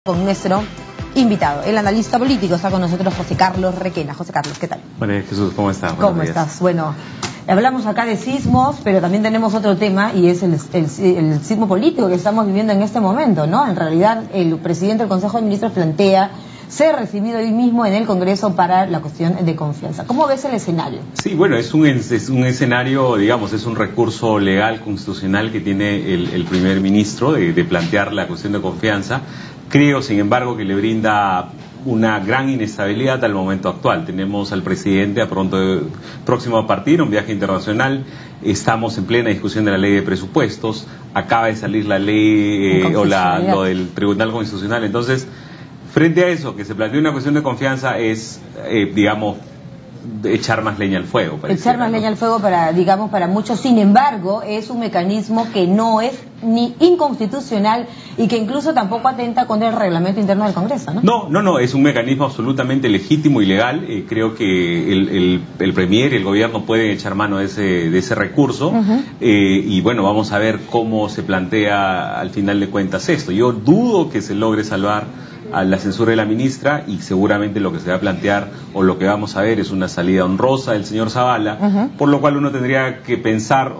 Con nuestro invitado, el analista político, está con nosotros José Carlos Requena. José Carlos, ¿qué tal? María Jesús, ¿cómo estás? ¿Cómo estás? Bueno, hablamos acá de sismos, pero también tenemos otro tema y es el sismo político que estamos viviendo en este momento, ¿no? En realidad, el presidente del Consejo de Ministros plantea ser recibido hoy mismo en el Congreso para la cuestión de confianza. ¿Cómo ves el escenario? Sí, bueno, es un escenario, digamos, es un recurso legal constitucional que tiene el primer ministro de plantear la cuestión de confianza. Creo, sin embargo, que le brinda una gran inestabilidad al momento actual. Tenemos al presidente próximo a partir, un viaje internacional. Estamos en plena discusión de la ley de presupuestos. Acaba de salir la ley lo del Tribunal Constitucional. Entonces, frente a eso, que se plantea una cuestión de confianza es, digamos, echar más leña al fuego. Echar más leña al fuego para muchos. Sin embargo, es un mecanismo que no es ni inconstitucional y que incluso tampoco atenta contra el reglamento interno del Congreso, ¿no? No, es un mecanismo absolutamente legítimo y legal. Creo que el Premier y el Gobierno pueden echar mano de ese recurso. Y bueno, vamos a ver cómo se plantea al final de cuentas esto. Yo dudo que se logre salvar a la censura de la ministra y seguramente lo que se va a plantear o lo que vamos a ver es una salida honrosa del señor Zabala, por lo cual uno tendría que pensar,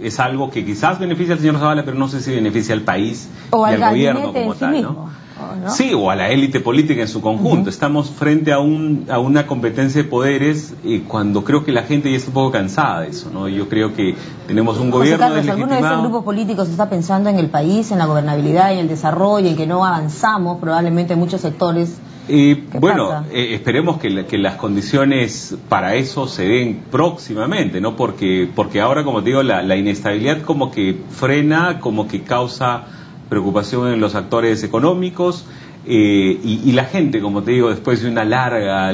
es algo que quizás beneficia al señor Zabala, pero no sé si beneficia al país o y al gobierno como tal, ¿no? Sí, o a la élite política en su conjunto. Estamos frente a una competencia de poderes cuando creo que la gente ya está un poco cansada de eso, ¿no? Yo creo que tenemos un gobierno deslegitimado. ¿Alguno de esos grupos políticos está pensando en el país, en la gobernabilidad, en el desarrollo, en que no avanzamos probablemente en muchos sectores? Bueno, esperemos que las condiciones para eso se den próximamente, ¿no? Porque ahora, como te digo, la inestabilidad como que frena, como que causa preocupación en los actores económicos y la gente, como te digo, después de una larga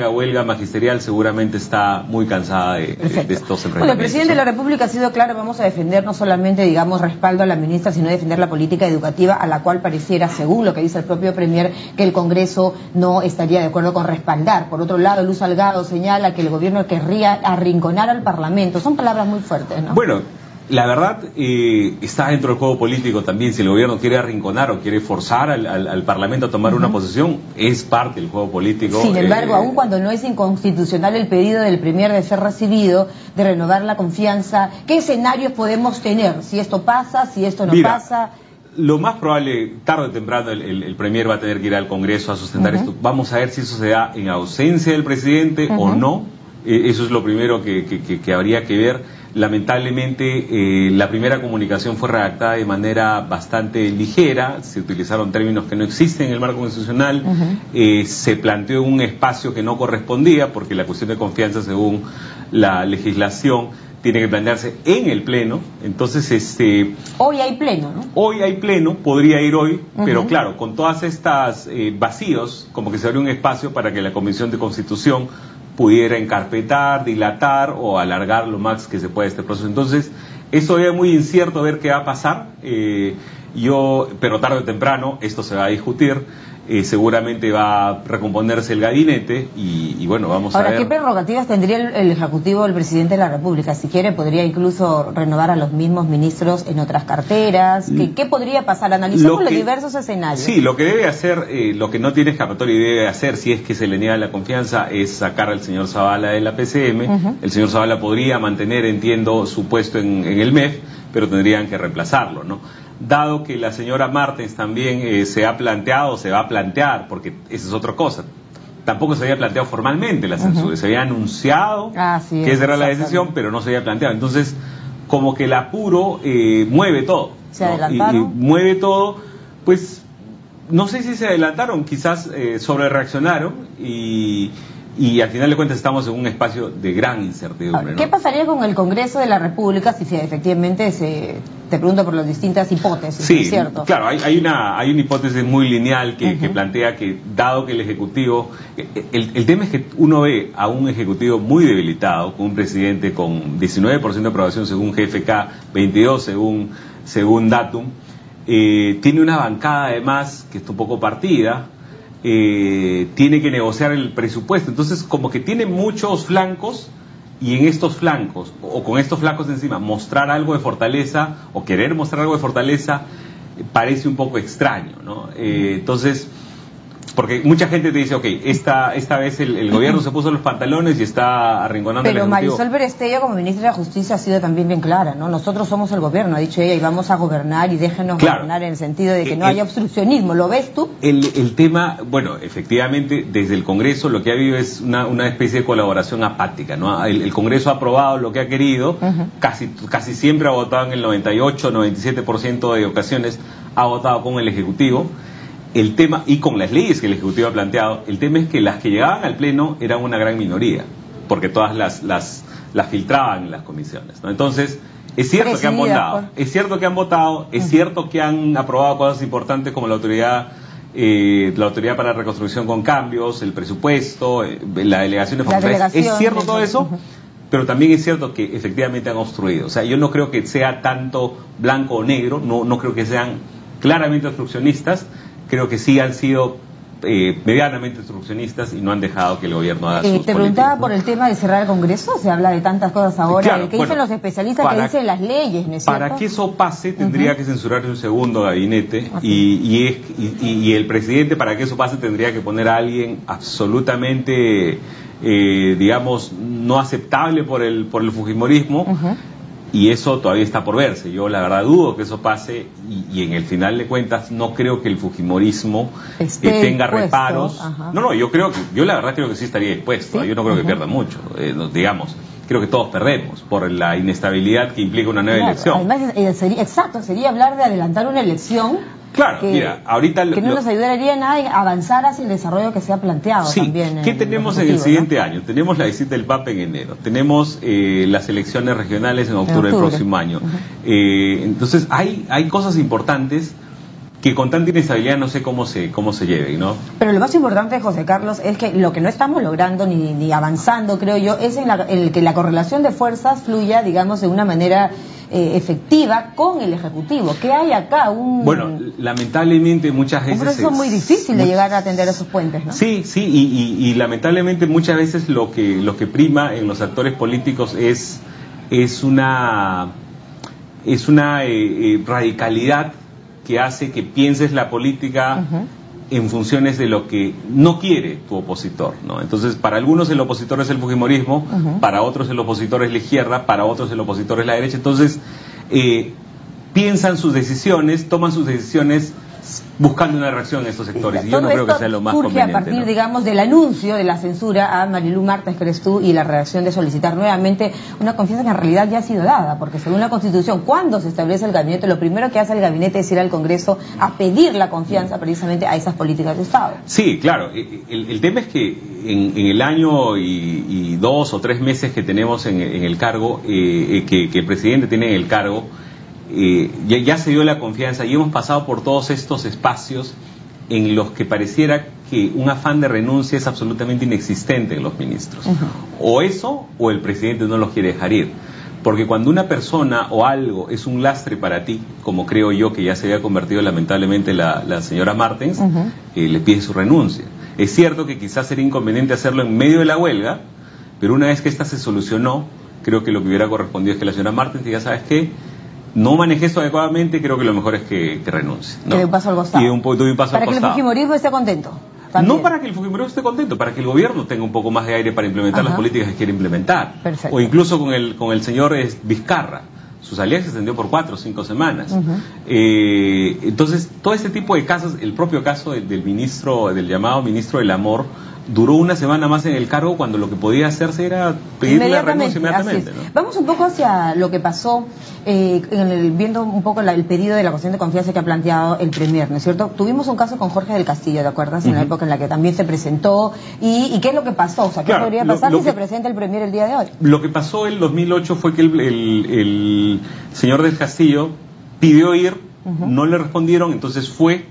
huelga magisterial, seguramente está muy cansada de estos enfrentamientos. Bueno, el presidente de la República ha sido claro: vamos a defender no solamente, digamos, respaldo a la ministra, sino defender la política educativa, a la cual pareciera, según lo que dice el propio Premier, que el Congreso no estaría de acuerdo con respaldar. Por otro lado, Luz Salgado señala que el gobierno querría arrinconar al Parlamento. Son palabras muy fuertes, ¿no? Bueno, la verdad está dentro del juego político también. Si el gobierno quiere arrinconar o quiere forzar al Parlamento a tomar una posición, es parte del juego político. Sin embargo, aun cuando no es inconstitucional el pedido del Premier de ser recibido, de renovar la confianza, ¿qué escenarios podemos tener? Si esto pasa, si esto no pasa. Lo más probable, tarde o temprano, el Premier va a tener que ir al Congreso a sustentar esto. Vamos a ver si eso se da en ausencia del presidente o no. Eso es lo primero que habría que ver. Lamentablemente, la primera comunicación fue redactada de manera bastante ligera, se utilizaron términos que no existen en el marco constitucional, se planteó un espacio que no correspondía, porque la cuestión de confianza, según la legislación, tiene que plantearse en el Pleno. Entonces, hoy hay Pleno, ¿no? Hoy hay Pleno, podría ir hoy, pero claro, con todas estas vacíos, como que se abre un espacio para que la Comisión de Constitución pudiera encarpetar, dilatar o alargar lo más que se pueda este proceso. Entonces, es todavía muy incierto ver qué va a pasar, pero tarde o temprano esto se va a discutir. Seguramente va a recomponerse el gabinete y bueno, vamos a ver. Ahora, ¿qué prerrogativas tendría el Ejecutivo del Presidente de la República? Si quiere, podría incluso renovar a los mismos ministros en otras carteras. ¿Qué podría pasar? Analizamos los diversos escenarios. Sí, lo que debe hacer, lo que no tiene escapatoria y debe hacer, si es que se le niega la confianza, es sacar al señor Zabala de la PCM. El señor Zabala podría mantener, entiendo, su puesto en el MEF, pero tendrían que reemplazarlo, ¿no? Dado que la señora Martens también se va a plantear, porque esa es otra cosa, tampoco se había planteado formalmente la censura, se había anunciado que esa era la decisión, pero no se había planteado. Entonces, como que el apuro mueve todo. ¿Se adelantaron? Y mueve todo, pues, no sé si se adelantaron, quizás sobre reaccionaron y al final de cuentas estamos en un espacio de gran incertidumbre, ¿no? ¿Qué pasaría con el Congreso de la República si efectivamente te pregunto por las distintas hipótesis? Sí, ¿es cierto? Claro, hay una hipótesis muy lineal que plantea que, dado que el Ejecutivo, el tema es que uno ve a un Ejecutivo muy debilitado, con un presidente con 19% de aprobación según GFK, 22 según Datum, tiene una bancada además que está un poco partida, tiene que negociar el presupuesto, entonces como que tiene muchos flancos y en estos flancos, o con estos flancos encima, mostrar algo de fortaleza o querer mostrar algo de fortaleza parece un poco extraño, ¿no? Entonces, porque mucha gente te dice, ok, esta vez el gobierno se puso los pantalones y está arrinconando al Pero Ejecutivo. Marisol Berestello, como ministra de Justicia, ha sido también bien clara, ¿no? Nosotros somos el gobierno, ha dicho ella, y vamos a gobernar y déjenos gobernar en el sentido de que no haya obstruccionismo. ¿Lo ves tú? El tema, bueno, efectivamente, desde el Congreso lo que ha habido es una especie de colaboración apática, ¿no? El Congreso ha aprobado lo que ha querido, casi siempre ha votado en el 98, 97% de ocasiones, ha votado con el Ejecutivo. El tema, y con las leyes que el Ejecutivo ha planteado, el tema es que las que llegaban al Pleno eran una gran minoría, porque todas las filtraban en las comisiones, ¿no? Entonces, es cierto que han votado, es cierto que han aprobado cosas importantes como la autoridad para la reconstrucción con cambios, el presupuesto, la delegación de facultades. Es cierto todo eso, pero también es cierto que efectivamente han obstruido. O sea, yo no creo que sea tanto blanco o negro, no creo que sean claramente obstruccionistas. Creo que sí han sido medianamente obstruccionistas y no han dejado que el gobierno haga sus políticas. Te preguntaba por el tema de cerrar el Congreso, se habla de tantas cosas ahora, claro, ¿qué dicen los especialistas, qué dicen las leyes, ¿no es cierto? Para que eso pase tendría que censurarse un segundo gabinete y el presidente, para que eso pase, tendría que poner a alguien absolutamente, digamos, no aceptable por el fujimorismo. Y eso todavía está por verse. Yo la verdad dudo que eso pase y en el final de cuentas no creo que el fujimorismo tenga reparos. Yo la verdad creo que sí estaría dispuesto. Yo no creo que pierda mucho. Digamos, creo que todos perdemos por la inestabilidad que implica una nueva elección. Además, sería hablar de adelantar una elección. Claro, mira, ahorita... Que no nos ayudaría nada en avanzar hacia el desarrollo que se ha planteado también. ¿Qué tenemos en el siguiente año? Tenemos la visita del Papa en enero, tenemos las elecciones regionales en octubre del próximo año. Entonces, hay cosas importantes que con tanta inestabilidad no sé cómo se lleven, ¿no? Pero lo más importante, José Carlos, es que lo que no estamos logrando ni avanzando, creo yo, es en que la correlación de fuerzas fluya, digamos, de una manera efectiva con el Ejecutivo. ¿Qué hay acá? Bueno, lamentablemente muchas veces... Un proceso muy difícil de llegar a atender esos puentes, ¿no? Sí, y lamentablemente muchas veces lo que prima en los actores políticos es una radicalidad que hace que pienses la política en funciones de lo que no quiere tu opositor, ¿no? Entonces, para algunos el opositor es el fujimorismo, para otros el opositor es la izquierda, para otros el opositor es la derecha. Entonces, piensan sus decisiones, toman sus decisiones buscando una reacción en estos sectores. Y yo no creo que sea lo más conveniente. A partir, ¿no? digamos, del anuncio de la censura a Marilu Martes, crees tú, y la reacción de solicitar nuevamente una confianza que en realidad ya ha sido dada, porque según la Constitución, cuando se establece el gabinete, lo primero que hace el gabinete es ir al Congreso a pedir la confianza precisamente a esas políticas de Estado. Sí, claro. El tema es que en el año y 2 o 3 meses que tenemos en el cargo, que el presidente tiene en el cargo, ya se dio la confianza y hemos pasado por todos estos espacios en los que pareciera que un afán de renuncia es absolutamente inexistente en los ministros. O eso, o el presidente no los quiere dejar ir. Porque cuando una persona o algo es un lastre para ti, como creo yo que ya se había convertido lamentablemente la señora Martens, le pide su renuncia. Es cierto que quizás sería inconveniente hacerlo en medio de la huelga, pero una vez que esta se solucionó, creo que lo que hubiera correspondido es que la señora Martens diga, ¿sabes qué? No manejé esto adecuadamente, creo que lo mejor es que renuncie, ¿no? Que dé un paso al costado. Y un paso al costado. Para que el fujimorismo esté contento. También. No para que el fujimorismo esté contento, para que el gobierno tenga un poco más de aire para implementar las políticas que quiere implementar. Perfecto. O incluso con el señor Vizcarra. Su salida se extendió por 4 o 5 semanas. Entonces, todo este tipo de casos, el propio caso del llamado ministro del Amor, duró una semana más en el cargo cuando lo que podía hacerse era pedirle la renuncia inmediatamente, ¿no? Vamos un poco hacia lo que pasó, viendo un poco el pedido de la cuestión de confianza que ha planteado el Premier, ¿no es cierto? Tuvimos un caso con Jorge del Castillo, ¿te acuerdas? En la época en la que también se presentó. ¿Y qué es lo que pasó? O sea, ¿qué podría pasar si se presenta el Premier el día de hoy? Lo que pasó en 2008 fue que el señor del Castillo pidió ir, no le respondieron, entonces fue,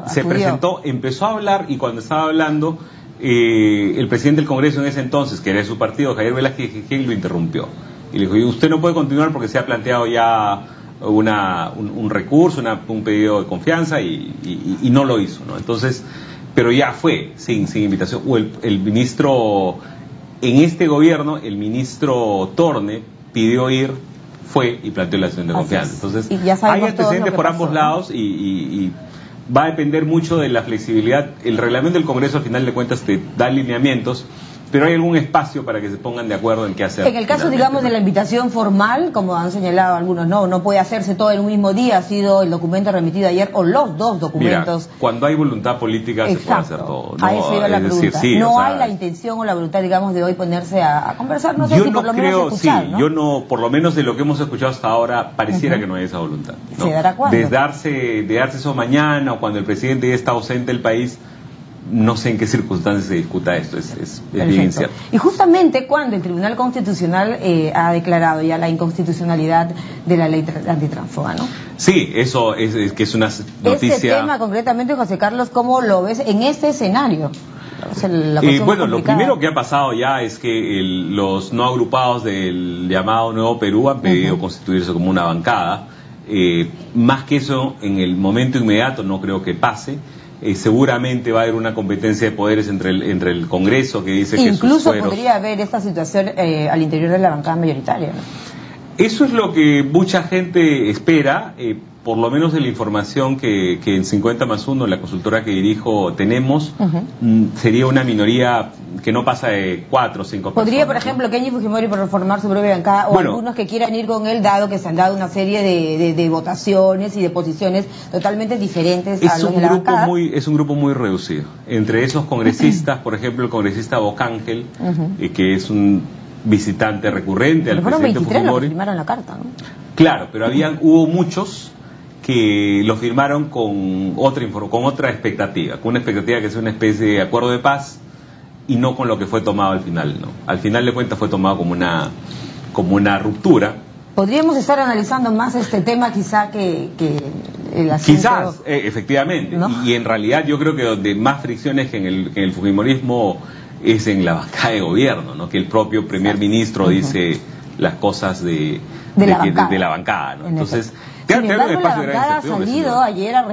se presentó, empezó a hablar y cuando estaba hablando... el presidente del Congreso en ese entonces, que era de su partido, Javier Velázquez Egil, lo interrumpió y le dijo, usted no puede continuar porque se ha planteado ya un recurso, un pedido de confianza y no lo hizo, ¿no? Entonces, pero ya fue sin invitación. O el ministro, en este gobierno, el ministro Torne pidió ir, fue y planteó la acción de confianza. Entonces, y ya hay antecedentes por ambos lados y va a depender mucho de la flexibilidad. El reglamento del Congreso, al final de cuentas, te da lineamientos, pero hay algún espacio para que se pongan de acuerdo en qué hacer. En el caso, digamos, de la invitación formal, como han señalado algunos, no puede hacerse todo en un mismo día, ha sido el documento remitido ayer, o los dos documentos. Mira, cuando hay voluntad política se puede hacer todo, ¿no? A eso iba la pregunta. Decir, sí, no hay la intención o la voluntad, digamos, de hoy ponerse a conversar, no sé si por lo menos escuchar, ¿no? Yo no, por lo menos de lo que hemos escuchado hasta ahora, pareciera que no hay esa voluntad, ¿no? ¿Se dará cuándo? De darse eso mañana o cuando el presidente ya está ausente del país. No sé en qué circunstancias se discuta esto, es bien incierto. Y justamente cuando el Tribunal Constitucional ha declarado ya la inconstitucionalidad de la ley antitránsfuga, ¿no? Sí, eso es que es una noticia... Ese tema concretamente, José Carlos, ¿cómo lo ves en este escenario? Bueno, lo primero que ha pasado ya es que los no agrupados del llamado Nuevo Perú han pedido constituirse como una bancada. Más que eso, en el momento inmediato no creo que pase. Seguramente va a haber una competencia de poderes entre el Congreso, que dice que incluso podría haber esta situación al interior de la bancada mayoritaria, ¿no? Eso es lo que mucha gente espera, por lo menos de la información que en 50+1, la consultora que dirijo, tenemos, sería una minoría que no pasa de 4 o 5 personas. ¿Podría, por ejemplo, Kenji Fujimori formar su propia bancada, o algunos que quieran ir con él, dado que se han dado una serie de votaciones y de posiciones totalmente diferentes a los de la bancada? Es un grupo muy reducido. Entre esos congresistas, por ejemplo, el congresista Bocángel, que es un visitante recurrente al presidente Fujimori. Los que firmaron la carta, ¿no? Claro, pero hubo muchos que lo firmaron con otra expectativa, con una expectativa que sea una especie de acuerdo de paz y no con lo que fue tomado al final, ¿no? Al final de cuentas fue tomado como una ruptura. ¿Podríamos estar analizando más este tema quizá que el asunto? Quizás, efectivamente, ¿no? Y en realidad yo creo que donde más fricciones que en el fujimorismo es en la bancada de gobierno, ¿no? Que el propio primer ministro dice las cosas de la bancada, ¿no? Entonces, sin embargo, la bancada ha salido ayer a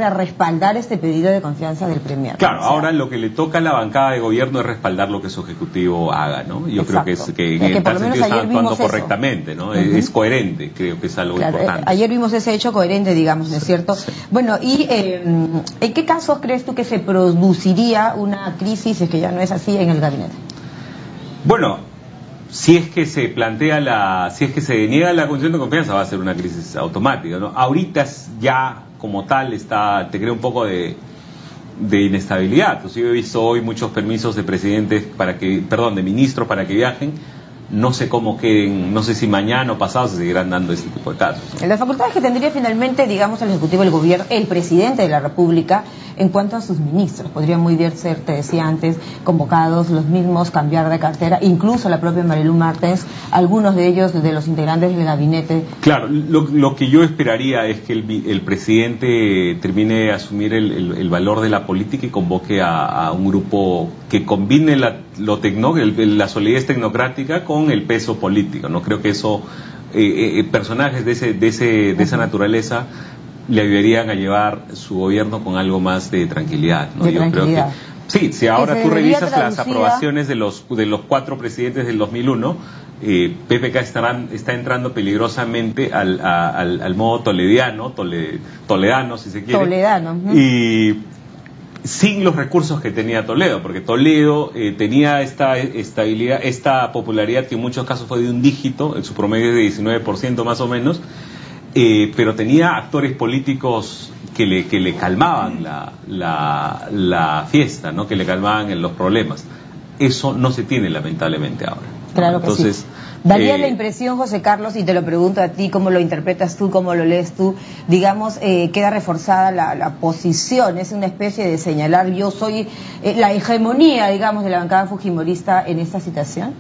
respaldar este pedido de confianza del premier. Claro, ahora lo que le toca a la bancada de gobierno es respaldar lo que su ejecutivo haga, ¿no? Yo creo que en tal sentido está actuando correctamente, ¿no? Es coherente, creo que es algo importante. Ayer vimos ese hecho coherente, digamos, ¿no es cierto? Sí. Bueno, y ¿en qué casos crees tú que se produciría una crisis, es que ya no es así, en el gabinete? Bueno, si es que se deniega la condición de confianza, va a ser una crisis automática, ¿no? Ahorita ya como tal te crea un poco de inestabilidad. Entonces, yo he visto hoy muchos permisos de de ministros para que viajen. No sé cómo queden, no sé si mañana o pasado se seguirán dando este tipo de casos, ¿no? Las facultades que tendría finalmente, digamos, el Ejecutivo del Gobierno, el Presidente de la República, en cuanto a sus ministros, podrían muy bien ser, te decía antes, convocados los mismos, cambiar de cartera, incluso la propia Marilu Martens, algunos de ellos de los integrantes del gabinete. Claro, lo que yo esperaría es que el presidente termine de asumir el valor de la política y convoque a un grupo que combine la solidez tecnocrática con el peso político. No creo que eso personajes de esa naturaleza le ayudarían a llevar su gobierno con algo más de tranquilidad, ¿no? Yo creo que sí, si ahora tú revisas las aprobaciones de los 4 presidentes del 2001, PPK está entrando peligrosamente al modo toledano, si se quiere. Toledano. Y sin los recursos que tenía Toledo, porque Toledo tenía esta estabilidad, esta popularidad que en muchos casos fue de un dígito, en su promedio de 19% más o menos, pero tenía actores políticos que le calmaban la fiesta, ¿no? Que le calmaban los problemas. Eso no se tiene lamentablemente ahora, ¿no? Claro que entonces, sí. Daría la impresión, José Carlos, y te lo pregunto a ti, ¿cómo lo interpretas tú, cómo lo lees tú? Digamos, queda reforzada la posición, es una especie de señalar, yo soy la hegemonía, digamos, de la bancada fujimorista en esta situación.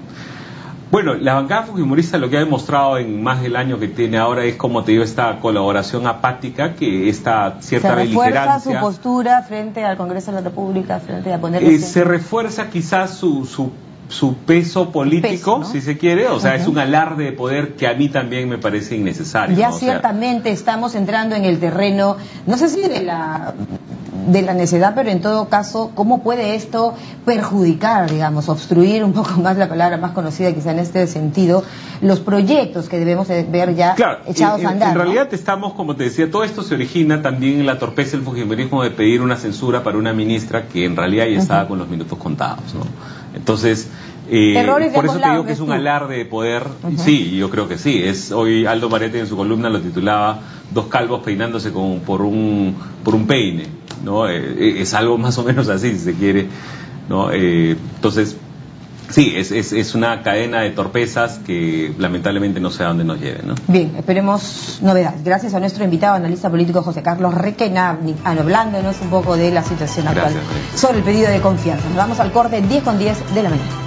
Bueno, la bancada fujimorista lo que ha demostrado en más del año que tiene ahora es, como te digo, esta colaboración apática, que esta cierta beligerancia. ¿Se refuerza su postura frente al Congreso de la República, frente a ponerle... se refuerza quizás su peso político, ¿no? Si se quiere, o sea, es un alarde de poder que a mí también me parece innecesario, ya, ¿no? Ciertamente estamos entrando en el terreno, no sé si de de la necedad, pero en todo caso, ¿cómo puede esto perjudicar, digamos, obstruir un poco más, la palabra más conocida quizá en este sentido, los proyectos que debemos ver ya echados a andar? En realidad estamos, como te decía, todo esto se origina también en la torpeza del fujimorismo de pedir una censura para una ministra que en realidad ya estaba con los minutos contados, ¿no? Entonces, por eso te digo que es un alarde de poder. Sí, yo creo que sí. Hoy Aldo Mariette en su columna lo titulaba "Dos calvos peinándose por un peine", ¿no? Es algo más o menos así, si se quiere, ¿no? Entonces, sí, es una cadena de torpezas que lamentablemente no sé a dónde nos lleve, ¿no? Bien, esperemos novedades. Gracias a nuestro invitado, analista político José Carlos Requena, hablándonos un poco de la situación actual sobre el pedido de confianza. Nos vamos al corte 10:10 de la mañana.